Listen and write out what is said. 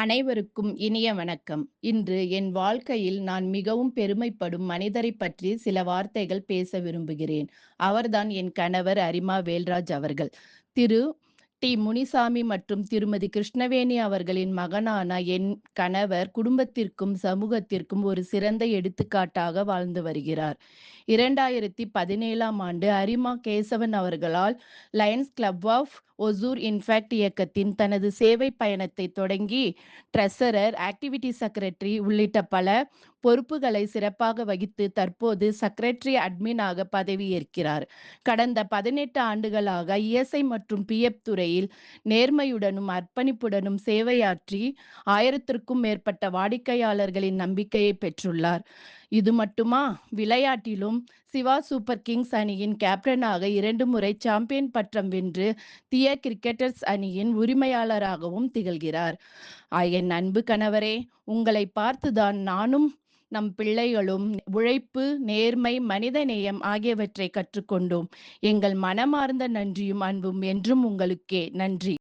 அனைவருக்கும் இனிய வணக்கம். இன்று என் வாழ்க்கையில் நான் மிகவும் பெருமைப்படும் மனிதரைப் பற்றி சில வார்த்தைகள் பேச விரும்புகிறேன். அவர்தான் என் கணவர் அரிமா வேல்ராஜ் அவர்கள். திரு. முனிசாமி மற்றும் திருமதி கிருஷ்ணவேணி அவர்களின் மகனான என் கணவர் குடும்பத்திற்கும், சமூகத்திற்கும் ஒரு சிறந்த எடுத்துக்காட்டாக வாழ்ந்து வருகிறார். 2017ஆம் ஆண்டு அரிமா கேசவன் அவர்களால் Lions Club of Hosur in fact இயக்கத்தின் தனது சேவை பயணத்தை தொடங்கி ட்ரெஸரர், ஆக்டிவிட்டி செக்ரட்டரி உள்ளிட்ட பல பொறுப்புகளை சிறப்பாக வகித்து தற்போது செக்ரட்டரி அட்மினாக பதவியேற்கிறார். கடந்த 18 ஆண்டுகளாக இஎஸ்ஐ மற்றும் பிஎஃப் துறையில் நேர்மையுடனும் அர்ப்பணிப்புடனும் சேவையாற்றி 1000த்திற்கும் மேற்பட்ட வாடிக்கையாளர்களின் நம்பிக்கையை பெற்றுள்ளார். இது மட்டுமா, விளையாட்டிலும் சிவா சூப்பர் கிங்ஸ் அணியின் கேப்டனாக 2 முறை சாம்பியன் பட்டம் வென்று தியர் கிரிக்கெட்டர்ஸ் அணியின் உரிமையாளராகவும் திகழ்கிறார். என் அன்பு கணவரே, உங்களை பார்த்துதான் நானும் நம் பிள்ளைகளும் உழைப்பு, நேர்மை, மனிதநேயம் ஆகியவற்றை கற்றுக்கொண்டோம். எங்கள் மனமார்ந்த நன்றியும் அன்பும் என்றும் உங்களுக்கே. நன்றி.